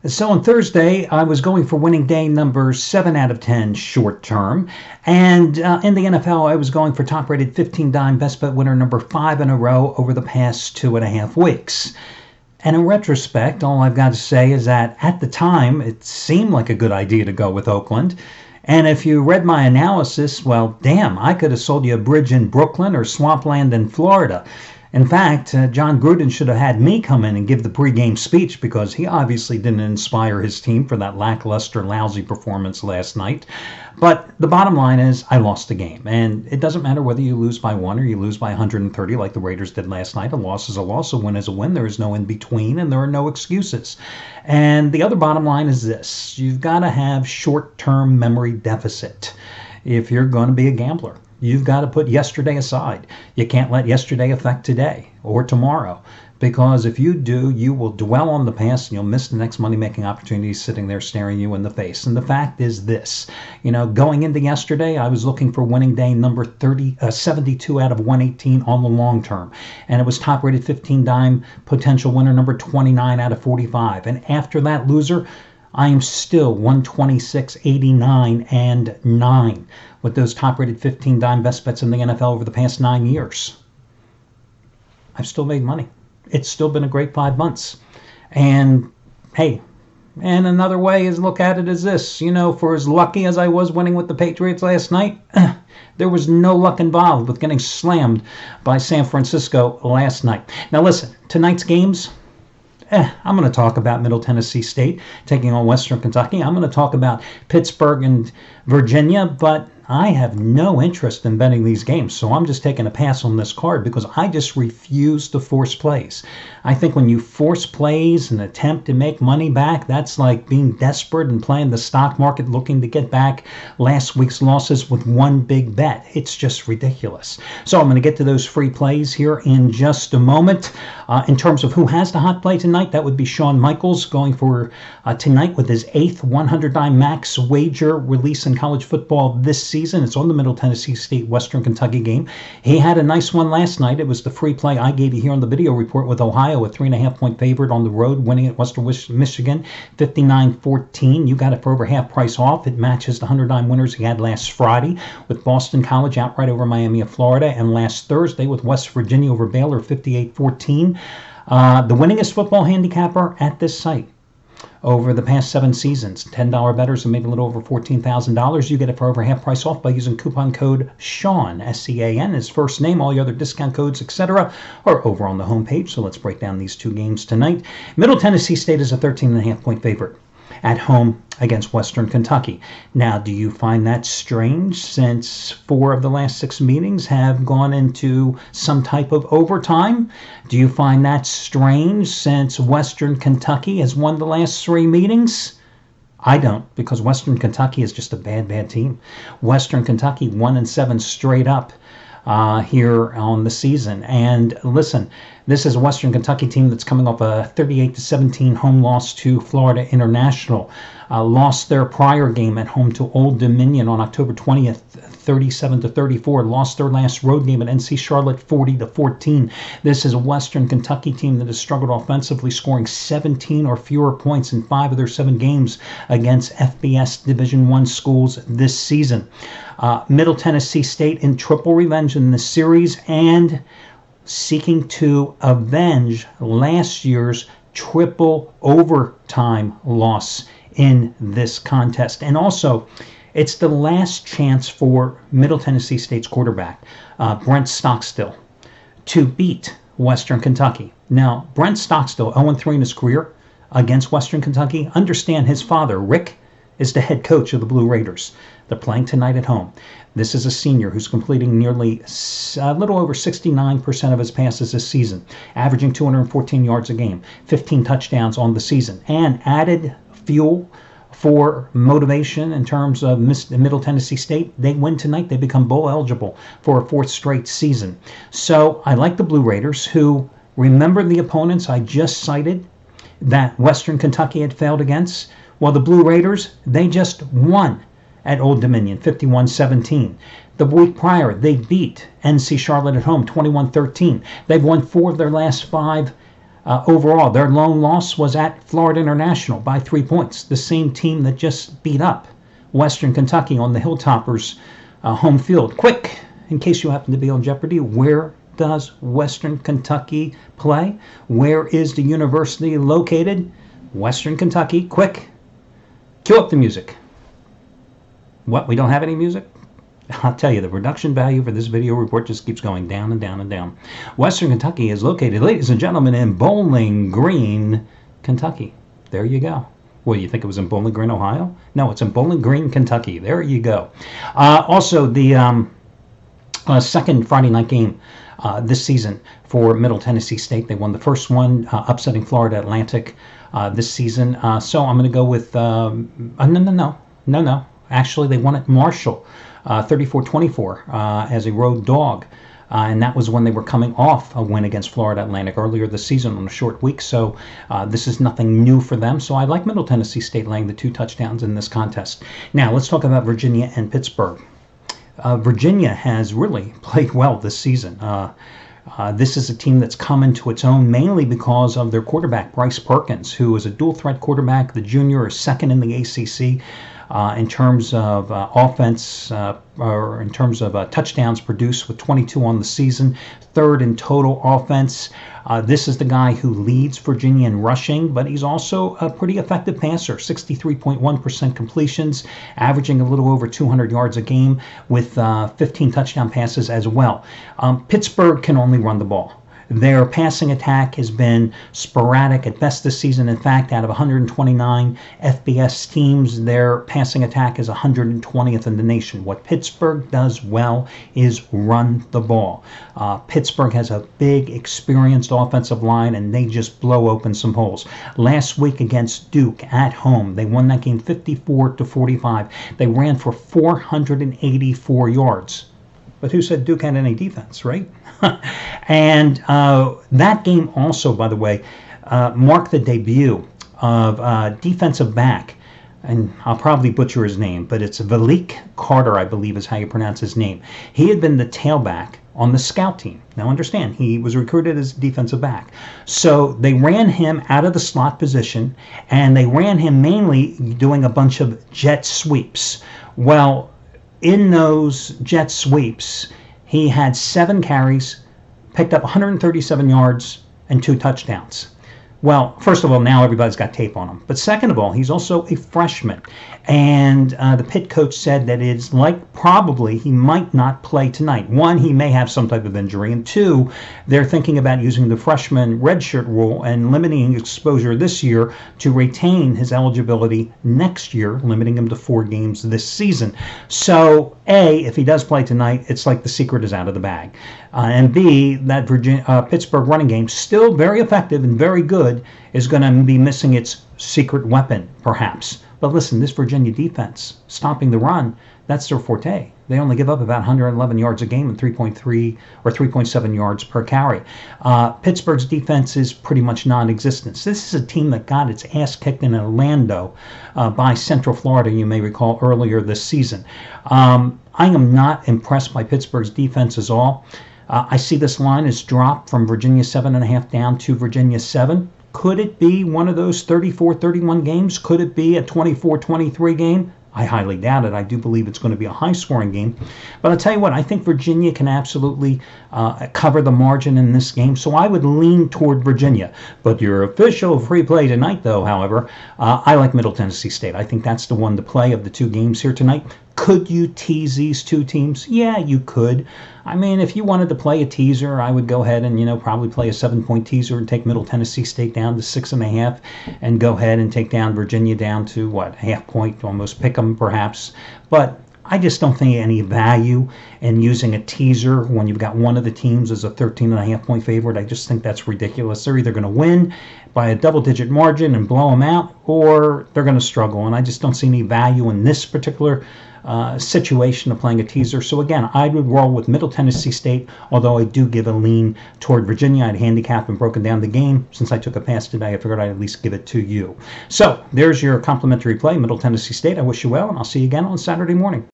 So on Thursday, I was going for winning day number 7 out of 10 short term. And in the NFL, I was going for top rated 15 dime best bet winner number 5 in a row over the past 2.5 weeks. And in retrospect, all I've got to say is that at the time, it seemed like a good idea to go with Oakland. And if you read my analysis, well, damn, I could have sold you a bridge in Brooklyn or swampland in Florida. In fact, John Gruden should have had me come in and give the pregame speech because he obviously didn't inspire his team for that lackluster, lousy performance last night. But the bottom line is I lost the game. And it doesn't matter whether you lose by 1 or you lose by 130 like the Raiders did last night. A loss is a loss, a win is a win. There is no in between and there are no excuses. And the other bottom line is this. You've got to have short-term memory deficit if you're going to be a gambler. You've got to put yesterday aside. You can't let yesterday affect today or tomorrow, because if you do, you will dwell on the past and you'll miss the next money-making opportunity sitting there staring you in the face. And the fact is this, going into yesterday, I was looking for winning day number 72 out of 118 on the long term. And it was top-rated 15 dime potential winner number 29 out of 45. And after that loser, I am still 126, 89, and 9 with those top-rated 15 dime best bets in the NFL over the past 9 years. I've still made money. It's still been a great 5 months. And, hey, and another way is look at it as this. For as lucky as I was winning with the Patriots last night, there was no luck involved with getting slammed by San Francisco last night. Now listen, tonight's games, I'm going to talk about Middle Tennessee State taking on Western Kentucky. I'm going to talk about Pittsburgh and Virginia, but I have no interest in betting these games, so I'm just taking a pass on this card because I just refuse to force plays. I think when you force plays and attempt to make money back, that's like being desperate and playing the stock market looking to get back last week's losses with one big bet. It's just ridiculous. So I'm going to get to those free plays here in just a moment. In terms of who has the hot play tonight, that would be Shawn Michaels going for tonight with his 8th 100 dime max wager release in college football this season. It's on the Middle Tennessee State Western Kentucky game. He had a nice one last night. It was the free play I gave you here on the video report with Ohio, a 3.5-point favorite on the road, winning at Western Michigan 59-14. You got it for over half price off. It matches the 100 dime winners he had last Friday with Boston College outright over Miami of Florida, and last Thursday with West Virginia over Baylor 58-14. The winningest football handicapper at this site over the past 7 seasons. $10 bettors have made a little over $14,000. You get it for over half price off by using coupon code SEAN, S-C-A-N, his first name. All your other discount codes, etc., are over on the homepage. So let's break down these two games tonight. Middle Tennessee State is a 13.5-point favorite at home against Western Kentucky. Now, do you find that strange since 4 of the last 6 meetings have gone into some type of overtime? Do you find that strange since Western Kentucky has won the last 3 meetings? I don't, because Western Kentucky is just a bad team. Western Kentucky 1-7 straight up here on the season. And listen, this is a Western Kentucky team that's coming off a 38-17 home loss to Florida International. Lost their prior game at home to Old Dominion on October 20th, 37-34. Lost their last road game at NC Charlotte 40-14. This is a Western Kentucky team that has struggled offensively, scoring 17 or fewer points in 5 of their 7 games against FBS Division I schools this season. Middle Tennessee State in triple revenge in this series and seeking to avenge last year's triple overtime loss in this contest. And also, it's the last chance for Middle Tennessee State's quarterback, Brent Stockstill, to beat Western Kentucky. Now, Brent Stockstill, 0-3 in his career against Western Kentucky. Understand his father, Rick, is the head coach of the Blue Raiders. They're playing tonight at home. This is a senior who's completing nearly a little over 69% of his passes this season, averaging 214 yards a game, 15 touchdowns on the season, and added fuel for motivation in terms of Middle Tennessee State. They win tonight, they become bowl eligible for a 4th straight season. So I like the Blue Raiders, who remember the opponents I just cited that Western Kentucky had failed against. Well, the Blue Raiders, they just won at Old Dominion, 51-17. The week prior, they beat NC Charlotte at home, 21-13. They've won 4 of their last 5 Overall, their lone loss was at Florida International by 3 points, the same team that just beat up Western Kentucky on the Hilltoppers' home field. Quick, in case you happen to be on Jeopardy, where does Western Kentucky play? Where is the university located? Western Kentucky. Quick, cue up the music. What, we don't have any music? I'll tell you, the production value for this video report just keeps going down and down and down. Western Kentucky is located, ladies and gentlemen, in Bowling Green, Kentucky. There you go. Well, you think it was in Bowling Green, Ohio? No, it's in Bowling Green, Kentucky. There you go. Also, the second Friday night game this season for Middle Tennessee State. They won the first one, upsetting Florida Atlantic this season. So I'm going to go with, no. Actually, they won at Marshall. 34-24 as a road dog. And that was when they were coming off a win against Florida Atlantic earlier this season on a short week. So this is nothing new for them. So I like Middle Tennessee State laying the 2 touchdowns in this contest. Now let's talk about Virginia and Pittsburgh. Virginia has really played well this season. This is a team that's come into its own mainly because of their quarterback, Bryce Perkins, who is a dual threat quarterback. The junior is second in the ACC. In terms of offense, or in terms of touchdowns produced with 22 on the season, third in total offense. This is the guy who leads Virginia in rushing, but he's also a pretty effective passer, 63.1% completions, averaging a little over 200 yards a game with 15 touchdown passes as well. Pittsburgh can only run the ball. Their passing attack has been sporadic at best this season. In fact, out of 129 FBS teams, their passing attack is 120th in the nation. What Pittsburgh does well is run the ball. Pittsburgh has a big, experienced offensive line, and they just blow open some holes. Last week against Duke at home, they won that game 54-45. They ran for 484 yards. But who said Duke had any defense, right? And that game also, by the way, marked the debut of defensive back, and I'll probably butcher his name, but it's Valik Carter, I believe is how you pronounce his name. He had been the tailback on the scout team. Now understand, he was recruited as defensive back. So they ran him out of the slot position, and they ran him mainly doing a bunch of jet sweeps. Well, in those jet sweeps, he had 7 carries, picked up 137 yards, and 2 touchdowns. Well, first of all, now everybody's got tape on him. But second of all, he's also a freshman. And the Pitt coach said that it's like probably he might not play tonight. 1, he may have some type of injury. And 2, they're thinking about using the freshman redshirt rule and limiting exposure this year to retain his eligibility next year, limiting him to 4 games this season. So, A, if he does play tonight, it's like the secret is out of the bag. And B, that Pittsburgh running game, still very effective and very good, is going to be missing its secret weapon, perhaps. But listen, this Virginia defense, stopping the run, that's their forte. They only give up about 111 yards a game and 3.3 or 3.7 yards per carry. Pittsburgh's defense is pretty much non-existent. This is a team that got its ass kicked in Orlando by Central Florida, you may recall, earlier this season. I am not impressed by Pittsburgh's defense at all. I see this line is dropped from Virginia 7.5 down to Virginia 7. Could it be one of those 34-31 games? Could it be a 24-23 game? I highly doubt it. I do believe it's going to be a high-scoring game. But I'll tell you what, I think Virginia can absolutely cover the margin in this game, so I would lean toward Virginia. But your official free play tonight, though, however, I like Middle Tennessee State. I think that's the one to play of the 2 games here tonight. Could you tease these 2 teams? Yeah, you could. I mean, if you wanted to play a teaser, I would go ahead and, probably play a 7-point teaser and take Middle Tennessee State down to 6.5 and go ahead and take down Virginia down to, what, half point, almost pick them perhaps. But I just don't think any value in using a teaser when you've got one of the teams as a 13.5-point favorite. I just think that's ridiculous. They're either going to win by a double-digit margin and blow them out, or they're going to struggle. And I just don't see any value in this particular situation of playing a teaser. So again, I would roll with Middle Tennessee State, although I do give a lean toward Virginia. I'd handicap and broken down the game. Since I took a pass today, I figured I'd at least give it to you. So there's your complimentary play, Middle Tennessee State. I wish you well, and I'll see you again on Saturday morning.